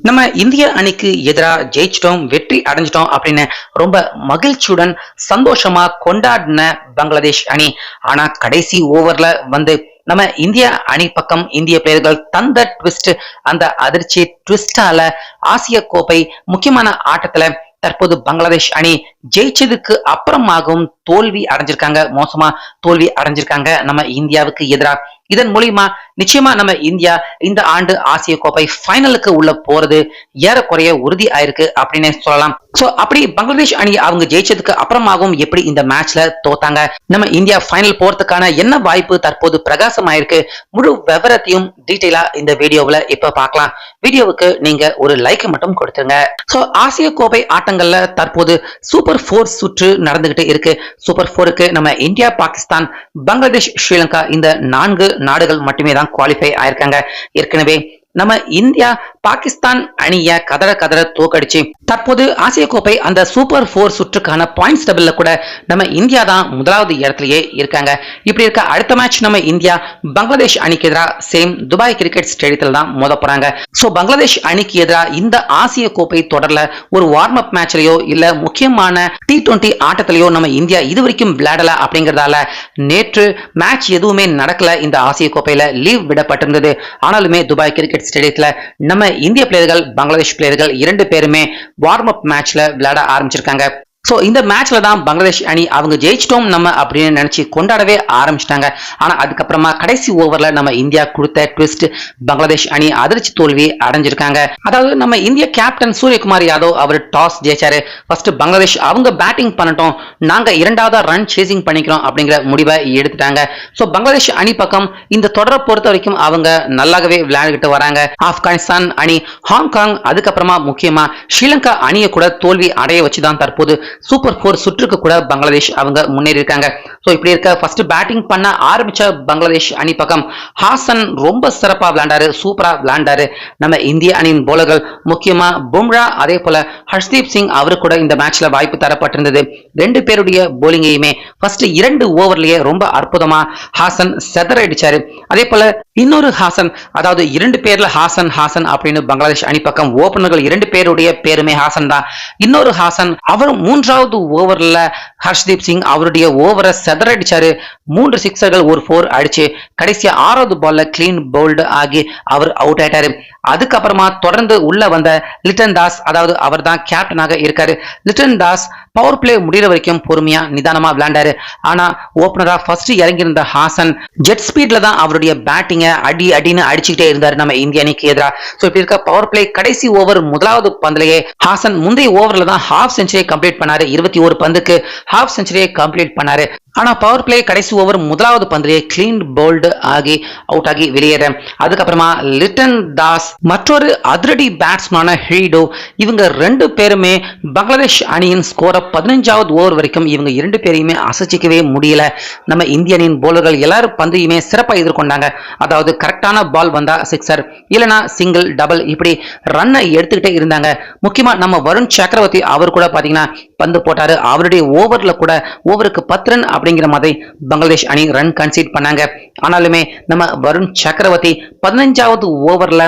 நம்ம இந்திய அணிக்கு எதிராக ஜெயிச்சிட்டோம், வெற்றி அடைஞ்சிட்டோம் அப்படின்னு ரொம்ப மகிழ்ச்சியுடன் சந்தோஷமா கொண்டாடின பங்களாதேஷ் அணி. ஆனா கடைசி ஓவர்ல வந்து நம்ம இந்திய அணி பக்கம் இந்திய பிளேயர்கள் தந்த ட்விஸ்ட், அந்த அதிர்ச்சி ட்விஸ்டால ஆசிய கோப்பை முக்கியமான ஆட்டத்துல தற்போது பங்களாதேஷ் அணி ஜெயிச்சதுக்கு அப்புறமாகவும் தோல்வி அடைஞ்சிருக்காங்க. மோசமா தோல்வி அடைஞ்சிருக்காங்க நம்ம இந்தியாவுக்கு எதிராக. இதன் மூலியமா நிச்சயமா நம்ம இந்தியா இந்த ஆண்டு ஆசிய கோப்பை ஃபைனலுக்கு உள்ள போறது ஏறக்குறைய உறுதி ஆயிருக்கு அப்படின்னு சொல்லலாம். சோ அப்படி பங்களாதேஷ் அணி அவங்க ஜெயிச்சதுக்கு அப்புறமாகவும் எப்படி இந்த மேட்ச்ல தோத்தாங்க, நம்ம இந்தியா ஃபைனல் போறதுக்கான என்ன வாய்ப்பு தற்போது பிரகாசம் ஆயிருக்கு, முழு விவரத்தையும் டீடைலா இந்த வீடியோவுல இப்ப பார்க்கலாம். வீடியோவுக்கு நீங்க ஒரு லைக் மட்டும் கொடுத்துருங்க. சோ ஆசிய கோப்பை ஆட்டங்கள்ல தற்போது சூப்பர் 4 சுற்று நடந்துகிட்டு இருக்கு. சூப்பர் 4க்கு நம்ம இந்தியா, பாகிஸ்தான், பங்களாதேஷ், ஸ்ரீலங்கா இந்த 4 நாடுகள் மட்டுமே தான் குவாலிஃபை ஆயிருக்காங்க. ஏற்கனவே நம்ம இந்தியா பாகிஸ்தான் அணிய கதற கதற தோக்கடிச்சு தற்போது ஆசிய கோப்பை அந்த சூப்பர் 4 சுற்றுக்கான பாயிண்ட்ஸ் டேபிள்ல கூட நம்ம இந்தியா தான் முதலாவது இடத்திலேயே இருக்காங்க. இப்படி இருக்க அடுத்த மேட்ச் நம்ம இந்தியா பங்களாதேஷ் அணிக்கு எதிராக சேம் துபாய் கிரிக்கெட் ஸ்டேடியத்தில் தான் மோத போறாங்க. சோ பங்களாதேஷ் அணிக்கு எதிராக இந்த ஆசிய கோப்பை தொடர்ல ஒரு வார்ம் அப் மேட்ச்லயோ இல்ல முக்கியமான T20 ஆட்டத்திலேயோ நம்ம இந்தியா இதுவரைக்கும் விளையாடல. அப்படிங்கறதால நேற்று மேட்ச் எதுவுமே நடக்கல. இந்த ஆசிய கோப்பையில லீவ் விடப்பட்டிருந்தது. ஆனாலுமே துபாய் கிரிக்கெட் ஸ்டேடியத்துல நம்ம இந்திய பிளேயர்கள், பங்களாதேஷ் பிளேயர்கள் 2 பேருமே வார்ம் அப் மேட்ச்ல விளையாட ஆரம்பிச்சிருக்காங்க. சோ இந்த மேட்ச்ல தான் பங்களாதேஷ் அணி அவங்க ஜெயிச்சிட்டோம் நம்ம அப்படின்னு நினைச்சு கொண்டாடவே ஆரம்பிச்சிட்டாங்க. ஆனா அதுக்கப்புறமா கடைசி ஓவர்ல நம்ம இந்தியா கொடுத்த ட்விஸ்ட், பங்களாதேஷ் அணி அதிர்ச்சி தோல்வி அடைஞ்சிருக்காங்க. அதாவது நம்ம இந்திய கேப்டன் சூரியகுமார் யாதவ் அவர் டாஸ் ஜெயிச்சாரு. ஃபர்ஸ்ட் பங்களாதேஷ் அவங்க பேட்டிங் பண்ணட்டும், நாங்க இரண்டாவது ரன் சேசிங் பண்ணிக்கிறோம் அப்படிங்கிற முடிவை எடுத்துட்டாங்க. சோ பங்களாதேஷ் அணி பக்கம் இந்த தொடரை பொறுத்த வரைக்கும் அவங்க நல்லாகவே விளையாடிட்டு வராங்க. ஆப்கானிஸ்தான் அணி, ஹாங்காங், அதுக்கப்புறமா முக்கியமா ஸ்ரீலங்கா அணியை கூட தோல்வி அடைய வச்சுதான் தற்போது சூப்பர் 4 சுற்றுக்கு கூட பங்களாதேஷ் அவங்க முன்னேறி இருக்காங்க. சோ இப்படி இருக்க ஃபர்ஸ்ட் பேட்டிங் பண்ண ஆரம்பிச்ச பங்களாதேஷ் அணி பக்கம் ஹாசன் ரொம்ப சிறப்பா விளையாண்டாரு, சூப்பரா விளையாண்டாரு. நம்ம இந்திய அணியின் போலர்கள் முக்கியமா பும்ரா, அதே போல ஹர்ஷ்தீப் சிங் அவரு கூட இந்த மேட்ச்ல வாய்ப்பு தரப்பட்டிருந்தது. 2 பேருடைய போலிங்கையுமே ஃபர்ஸ்ட் 2 ஓவர்லயே ரொம்ப அற்புதமா ஹாசன் செதறடிச்சாரு. அதே போல இன்னொரு ஹாசன், அதாவது 2 பேர்ல ஹாசன் ஹாசன் அப்படின்னு பங்களாதேஷ் அணி பக்கம் ஓபனர்கள் 2 பேருடைய பேருமே ஹாசன் தான். இன்னொரு ஹாசன் அவர் 3வது ஓவர்ல ஹர்ஷ்தீப் சிங் அவருடைய ஓவரை செதறடிச்சாரு. 3 சிக்ஸர்கள் ஒரு 4 அடிச்சு கடைசியா 6வது பால்ல கிளீன் பவுல்டு ஆகி அவர் அவுட் ஆயிட்டாரு. அதுக்கப்புறமா தொடர்ந்து உள்ள வந்த லிட்டன் தாஸ், அதாவது அவர் தான் கேப்டனாக இருக்காரு. லிட்டன் தாஸ் பவர் பிளே முடிகிற வரைக்கும் பொறுமையா நிதானமா விளையாண்டாரு. ஆனா ஓபனரா ஃபர்ஸ்ட் இறங்கியிருந்த ஹாசன் ஜெட் ஸ்பீட்ல தான் அவருடைய பேட்டிங்க அடி அடின்னு அடிச்சுக்கிட்டே இருந்தாரு நம்ம இந்திய அணிக்கு எதிராக. சோ இப்படி இருக்க பவர் பிளே கடைசி ஓவர் முதலாவது பந்திலேயே ஹாசன் முந்தைய ஓவர்ல தான் ஹாஃப் செஞ்சுரியை கம்ப்ளீட் பண்ணாரு. 21 பந்துக்கு ஹாஃப் செஞ்சுரியை கம்ப்ளீட் பண்ணாரு. ஆனா பவர் பிளே கடைசி ஓவர் முதலாவது பந்திலேயே கிளீன் போல்டு ஆகி அவுட் ஆகி வெளியேற, அதுக்கப்புறமா லிட்டன் தாஸ் மற்றொரு அதிரடி பேட்ஸ்மேனான ஹீடோ, இவங்க 2 பேருமே பங்களாதேஷ் அணியின் ஸ்கோரை 15வது ஓவர் வரைக்கும் இவங்க 2 பேரையுமே அசைச்சிக்கவே முடியல. நம்ம இந்திய அணியின் போலர்கள் எல்லாரும் பந்தையுமே சிறப்பா எதிர்கொண்டாங்க. அதாவது கரெக்டான பால் வந்தா சிக்ஸர், இல்லனா சிங்கிள், டபுள், இப்படி ரன்னை எடுத்துக்கிட்டே இருந்தாங்க. முக்கியமா நம்ம வருண் சக்கரவர்த்தி அவர் கூட பாத்தீங்கன்னா பந்து போட்டாரு. அவருடைய ஓவர்ல கூட ஓவருக்கு 10 ரன் அப்படிங்கிற மாதிரி பங்களாதேஷ் அணி ரன் கன்சீட் பண்ணாங்க. ஆனாலுமே நம்ம வருண் சக்கரவர்த்தி 15வது ஓவர்ல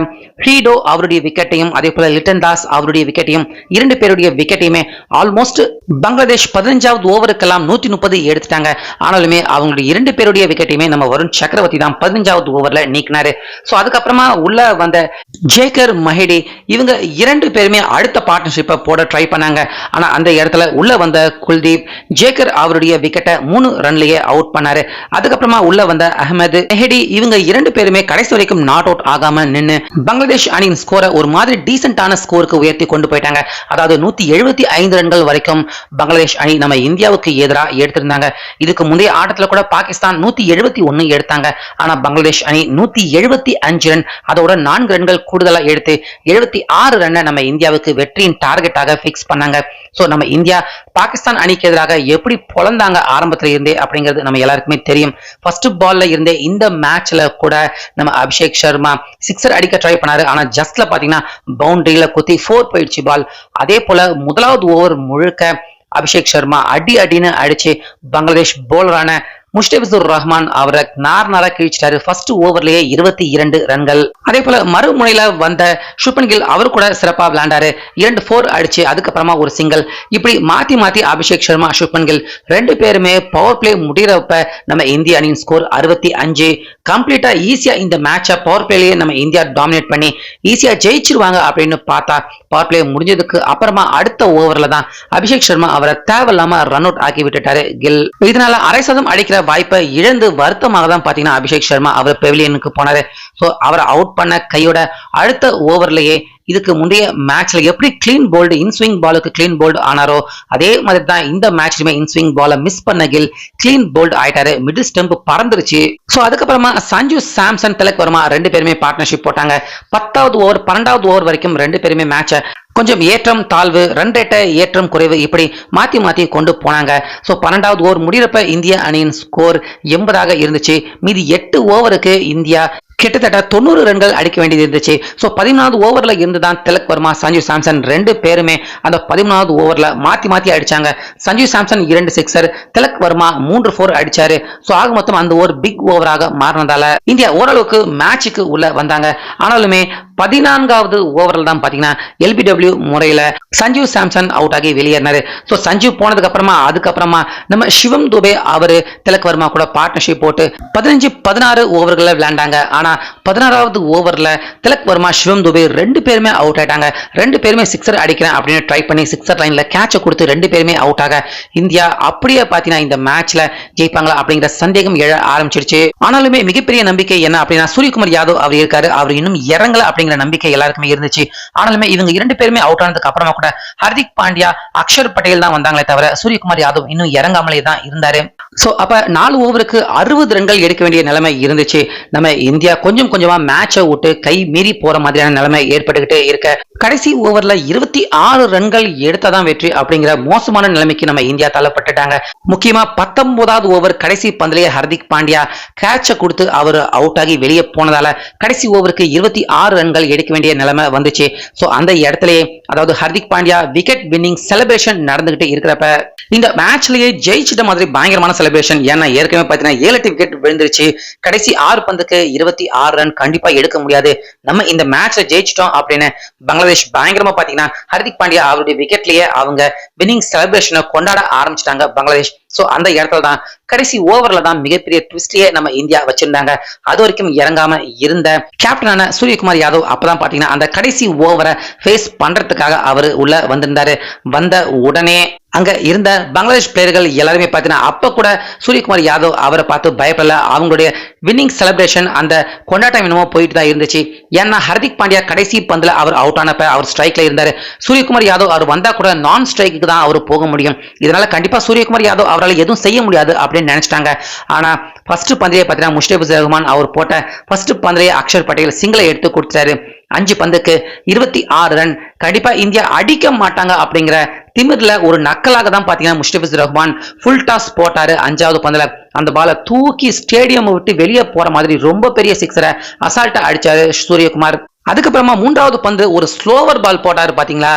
ஹீடோ அவருடைய விக்கெட்டையும் அதே போல லிட்டன் தாஸ் அவருடைய விக்கெட்டையும் 2 பேருடைய விக்கெட்டையுமே ஆல்மோஸ்ட் பங்களாதேஷ் 15வது ஓவருக்கெல்லாம் 130 எடுத்துட்டாங்க. ஆனாலுமே அவங்களுடைய 2 பேருடைய விக்கெட்டையுமே நம்ம வருண் சக்கரவர்த்தி தான் 15வது ஓவர்ல நீக்கினாரு. சோ அதுக்கப்புறமா உள்ள வந்த ஜேக்கர் மஹேடி இவங்க 2 பேருமே அடுத்த பார்ட்னர்ஷிப்பை போட ட்ரை பண்ணாங்க. ஆனா அந்த இடத்துல உள்ள வந்த குல்தீப் ஜேக்கர் அவருடைய விக்கெட்டை 3 ரன்லயே அவுட் பண்ணாரு. அதுக்கப்புறமா உள்ள வந்த அஹமது மெஹடி இவங்க 2 பேருமே கடைசி வரைக்கும் நாட் அவுட் ஆகாம நின்னு பங்களாதேஷ் அணியின் ஸ்கோரை ஒரு மாதிரி டீசென்டான ஸ்கோருக்கு உயர்த்தி கொண்டு போயிட்டாங்க. அதாவது 175 ரன்கள் வரைக்கும் பங்களாதேஷ் அணி நம்ம இந்தியாவுக்கு எதிராக எடுத்திருந்தாங்க. இதுக்கு முந்தைய ஆட்டத்துல கூட பாகிஸ்தான் 171 எடுத்தாங்க. ஆனா பங்களாதேஷ் அணி 175 ரன், அதோட 4 ரன்கள் கூடுதலா எடுத்து 76 ரன்னை நம்ம இந்தியாவுக்கு வெற்றியின் டார்கெட்டாக பிக்ஸ் பண்ணாங்க. சோ நம்ம இந்தியா பாகிஸ்தான் அணிக்கு எதிராக எப்படி பொழந்தாங்க ஆரம்பத்துல இருந்தே அப்படிங்கிறது நம்ம எல்லாருக்குமே தெரியும். ஃபர்ஸ்ட் பால்ல இருந்தே இந்த மேட்ச்ல கூட நம்ம அபிஷேக் சர்மா சிக்ஸர் அடிக்க ட்ரை பண்ணாரு. ஆனா ஜஸ்ட்ல பாத்தீங்கன்னா பவுண்டரியில குத்தி 4 போயிடுச்சு பால். அதே போல முதலாவது ஓவர் முழுக்க அபிஷேக் சர்மா அடி அடின்னு அடிச்சு பங்களாதேஷ் போலரான முஷ்டபிசுர் ரஹ்மான் அவரை நார்னாரா கிழிச்சிட்டாரு. ஃபர்ஸ்ட் ஓவர்லயே 22 ரன்கள். அதே போல மறுமுனையில வந்த சுப்மன் கில் அவர் கூட சிறப்பா விளையாண்டாரு. 2 4 அடிச்சு அதுக்கப்புறமா ஒரு சிங்கிள். இப்படி மாத்தி மாத்தி அபிஷேக் சர்மா, சுப்மன் கில் ரெண்டு பேருமே பவர் பிளே முடிகிறப்ப நம்ம இந்திய அணியின் ஸ்கோர் 65. கம்ப்ளீட்டா ஈஸியா இந்த மேட்சை பவர் பிளேலயே நம்ம இந்தியா டாமினேட் பண்ணி ஈஸியா ஜெயிச்சிருவாங்க அப்படின்னு பார்த்தா பவர் பிளே முடிஞ்சதுக்கு அப்புறமா அடுத்த ஓவர்ல தான் அபிஷேக் சர்மா அவரை தேவையில்லாம ரன் அவுட் ஆக்கி விட்டுட்டாரு கில். இதனால அரை சதம் அடிக்கிற வாய்ப்பை இழந்து வருத்தமாக தான் பாத்தீங்கன்னா அபிஷேக் சர்மா அவர் பெவிலியனுக்கு போனாரு. சோ அவரை அவுட் பண்ண கையோட அடுத்த ஓவர்லயே இதுக்கு முந்தைய மேட்ச்ல எப்படி கிளீன் போல்டு இன்ஸ்விங் பாலுக்கு கிளீன் போல்டு ஆனாரோ அதே மாதிரி தான் இந்த மேட்ச்லயுமே இன்ஸ்விங் பால மிஸ் பண்ண கில் கிளீன் போல்டு ஆயிட்டாரு. மிடில் ஸ்டெம்ப் பறந்துருச்சு. சோ அதுக்கப்புறமா சஞ்சு சாம்சன், திலக் வர்மா ரெண்டு பேருமே பார்ட்னர்ஷிப் போட்டாங்க. 10வது ஓவர் 12வது ஓவர் வரைக்கும் ரெண்டு பேருமே மேட்சை கொஞ்சம் ஏற்றம் தாழ்வு, ரன் ரேட்டை ஏற்றம் குறைவு இப்படி மாத்தி மாத்தி கொண்டு போனாங்க. சோ 12வது ஓவர் முடிகிறப்ப இந்திய அணியின் ஸ்கோர் 80 இருந்துச்சு. மீதி 8 ஓவருக்கு இந்தியா கிட்டத்தட்ட 90 ரன்கள் அடிக்க வேண்டியது இருந்துச்சு. சோ 14வது ஓவர்ல இருந்துதான் திலக் வர்மா, சஞ்சு சாம்சன் ரெண்டு பேருமே அந்த 13வது ஓவர்ல மாத்தி மாத்தி அடிச்சாங்க. சஞ்சு சாம்சன் 2 சிக்ஸர், திலக் வர்மா 3 4 அடிச்சாரு. சோ ஆக மொத்தம் அந்த ஓவர் பிக் ஓவராக மாறினதால இந்தியா ஓரளவுக்கு மேட்சுக்கு உள்ள வந்தாங்க. ஆனாலுமே 14வது ஓவரில் தான் பாத்தீங்கன்னா LBW முறையில சஞ்சு சாம்சன் அவுட் ஆகி வெளியேறினாரு. சோ சஞ்சு போனதுக்கு அப்புறமா நம்ம சிவம் துபே அவரு திலக் வர்மா கூட பார்ட்னர்ஷிப் போட்டு 15-16 ஓவர்களை விளையாண்டாங்க. ஆனா 16வது ஓவர்ல திலக் வர்மா, சிவம் துபே ரெண்டு பேருமே அவுட் ஆயிட்டாங்க. ரெண்டு பேருமே சிக்ஸர் அடிக்கிறேன் அப்படின்னு ட்ரை பண்ணி சிக்ஸர் லைன்ல கேட்ச கொடுத்து ரெண்டு பேருமே அவுட் ஆக இந்தியா அப்படியே பாத்தீங்கன்னா இந்த மேட்ச்ல ஜெயிப்பாங்களா அப்படிங்கிற சந்தேகம் எழ ஆரம்பிச்சிருச்சு. ஆனாலுமே மிகப்பெரிய நம்பிக்கை என்ன அப்படின்னா சூரியகுமார் யாதவ் அவர் இருக்காரு, அவர் இன்னும் இறங்கல அப்படிங்கிற நம்பிக்கை எல்லாருக்குமே இருந்துச்சு. ஆனாலுமே இவங்க இரண்டு பேருமே அவுட் ஆனதுக்கு அப்புறமா கூட ஹர்திக் பாண்டியா, அக்ஷர் பட்டேல் தான் வந்தாங்களே தவிர சூரியகுமார் யாதவ் இன்னும் இறங்காமலே தான் இருந்தாரு. சோ அப்ப 4 ஓவருக்கு 60 ரன்கள் எடுக்க வேண்டிய நிலைமை இருந்துச்சு. நம்ம இந்தியா கொஞ்சம் கொஞ்சமா மேட்சை விட்டு கை மீறி போற மாதிரியான நிலைமை ஏற்பட்டுக்கிட்டே இருக்க கடைசி ஓவர்ல 26 ரன்கள் எடுத்ததான் வெற்றி அப்படிங்கிற மோசமான நிலைமைக்கு நம்ம இந்தியா தள்ளப்பட்டுட்டாங்க. முக்கியமா 19வது ஓவர் கடைசி பந்திலேயே ஹர்திக் பாண்டியா கேட்ச கொடுத்து அவர் அவுட் ஆகி வெளியே போனதால கடைசி ஓவருக்கு 26 ரன்கள் எடுக்க வேண்டிய நிலைமை வந்துச்சு. சோ அந்த இடத்துலயே அதாவது Hardik Pandya wicket winning celebration நடந்துகிட்டு இருக்கிறப்ப இந்த மேட்ச்லயே ஜெயிச்சிட்ட மாதிரி பயங்கரமான செலிப்ரேஷன். ஏன்னா ஏற்கனவே பாத்தீங்கன்னா 7-8 விக்கெட் விழுந்துருச்சு. கடைசி 6 பந்துக்கு 26 ரன் கண்டிப்பா எடுக்க முடியாது, நம்ம இந்த மேட்ச்ல ஜெயிச்சிட்டோம் அப்படின்னு பங்களாதேஷ் பயங்கரமா பாத்தீங்கன்னா ஹர்திக் பாண்டியா அவருடைய விக்கெட்லயே அவங்க வின்னிங் செலிப்ரேஷனை கொண்டாட ஆரம்பிச்சிட்டாங்க பங்களாதேஷ். சோ அந்த இடத்துல தான் கடைசி ஓவர்ல தான் மிகப்பெரிய ட்விஸ்டே நம்ம இந்தியா வச்சிருந்தாங்க. அது வரைக்கும் இறங்காம இருந்த கேப்டனான சூரியகுமார் யாதவ் அப்பதான் பாத்தீங்கன்னா அந்த கடைசி ஓவரை ஃபேஸ் பண்றதுக்காக அவரு உள்ள வந்திருந்தாரு. வந்த உடனே அங்க இருந்த பங்களாதேஷ் பிளேயர்கள் எல்லாருமே பாத்தீங்கன்னா அப்ப கூட சூரியகுமார் யாதவ் அவரை பார்த்து பயப்படல. அவங்களுடைய வின்னிங் செலிப்ரேஷன் அந்த கொண்டாட்டம் என்னமோ போயிட்டு தான் இருந்துச்சு. ஏன்னா ஹர்திக் பாண்டியா கடைசி பந்துல அவர் அவுட் ஆனப்ப அவர் ஸ்ட்ரைக்ல இருந்தாரு. சூரியகுமார் யாதவ் அவர் வந்தா கூட நான் ஸ்ட்ரைக்கு தான் அவர் போக முடியும். இதனால கண்டிப்பா சூரியகுமார் யாதவ் அவரால் எதுவும் செய்ய முடியாது அப்படின்னு நினைச்சிட்டாங்க. ஆனா ஃபர்ஸ்ட் பந்திலே பாத்தீங்கன்னா முஷ்டபிசுர் ரஹ்மான் அவர் போட்ட ஃபர்ஸ்ட் பந்திலே அக்ஷர் பட்டேல் சிங்கிளை எடுத்து கொடுத்தாரு. 5 பந்துக்கு 26 ரன். கண்டிப்பா இந்தியா அடிக்க மாட்டாங்க அப்படிங்கிற திமிர்ல ஒரு நக்கலாக தான் பாத்தீங்கன்னா முஷ்டபிசுர் ரஹ்மான் ஃபுல் டாஸ் போட்டாரு. 5வது பந்துல அந்த பாலை தூக்கி ஸ்டேடியம் விட்டு வெளியே போற மாதிரி ரொம்ப பெரிய சிக்ஸரை அசால்ட்டா அடிச்சாரு சூரியகுமார். அதுக்கப்புறமா 3வது பந்து ஒரு ஸ்லோவர் பால் போட்டாரு பாத்தீங்களா,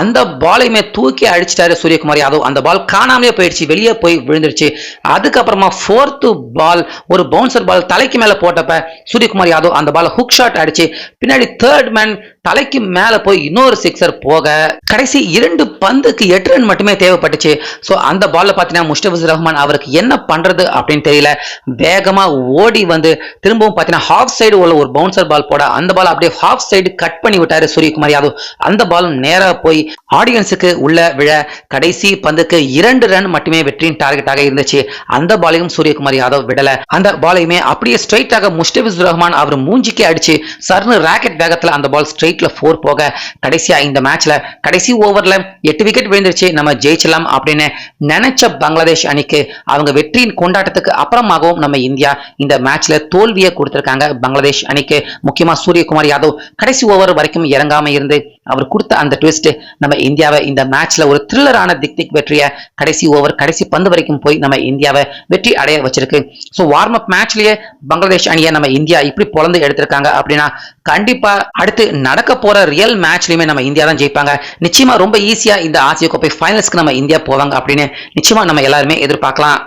அந்த பாலையுமே தூக்கி அடிச்சிட்டாரு சூரியகுமார் யாதவ். அந்த பால் காணாமலே போயிடுச்சு, வெளியே போய் விழுந்துருச்சு. அதுக்கப்புறமா 4th பால் ஒரு பவுன்சர் பால் தலைக்கு மேல போட்டப்ப சூரியகுமார் யாதவ் அந்த பால் ஹுக் ஷாட் அடிச்சு பின்னாடி 3rd மேன் தலைக்கு மேல போய் இன்னொரு சிக்ஸர் போக கடைசி 2 பந்துக்கு 8 ரன் மட்டுமே தேவைப்பட்டுச்சு. சோ அந்த பால்ல பாத்தீங்கன்னா முஷ்டபிசுர் ரஹ்மான் அவருக்கு என்ன பண்றது அப்படின்னு தெரியல. வேகமா ஓடி வந்து திரும்பவும் பாத்தீங்கன்னா ஹாஃப் சைடு உள்ள ஒரு பவுன்சர் பால் போட அந்த பால் அப்படியே ஹாஃப் சைடு கட் பண்ணி விட்டாரு சூரியகுமார் யாதவ். அந்த பால் நேரா போய் ஆடியன்ஸுக்கு உள்ள விழ கடைசி பந்துக்கு 2 ரன் மட்டுமே வெற்றியின் டார்கெட்டாக இருந்துச்சு. அந்த பாலையும் சூரியகுமார் யாதவ் விடல. அந்த பாலையுமே அப்படியே ஸ்ட்ரைட்டாக முஷ்டபிசுர் ரஹ்மான் அவர் மூஞ்சிக்கே அடிச்சு சர்னு ராக்கெட் வேகத்துல அந்த பால் ஸ்ட்ரைட்ல 4 போக கடைசியா இந்த மேட்ச்ல கடைசி ஓவர்ல 8 விக்கெட் விழுந்துருச்சு, நம்ம ஜெயிச்சலாம் அப்படின்னு நினைச்ச பங்களாதேஷ் அணிக்கு அவங்க வெற்றியின் கொண்டாட்டத்துக்கு அப்புறமாகவும் நம்ம இந்தியா இந்த மேட்ச்ல தோல்வியை கொடுத்திருக்காங்க பங்களாதேஷ் அணிக்கு. முக்கியமா சூரியகுமார் யாதவ் கடைசி ஓவர் வரைக்கும் இறங்காம இருந்து அவர் கொடுத்த அந்த ட்விஸ்ட் நம்ம இந்தியாவை இந்த மேட்ச்ல ஒரு த்ரில்லரான திக் வெற்றியை கடைசி ஓவர் கடைசி பந்து வரைக்கும் போய் நம்ம இந்தியாவை வெற்றி அடைய வச்சிருக்கு. சோ வார்ம் அப் மேட்ச்லயே பங்களாதேஷ் அணியை நம்ம இந்தியா இப்படி பொழந்து எடுத்திருக்காங்க அப்படின்னா கண்டிப்பா அடுத்து நடக்க போற ரியல் மேட்ச்லயுமே நம்ம இந்தியா தான் ஜெயிப்பாங்க. நிச்சயமா ரொம்ப ஈஸியா இந்த ஆசிய கோப்பை ஃபைனல்ஸ்க்கு நம்ம இந்தியா போவாங்க அப்படின்னு நிச்சயமா நம்ம எல்லாருமே எதிர்பார்க்கலாம்.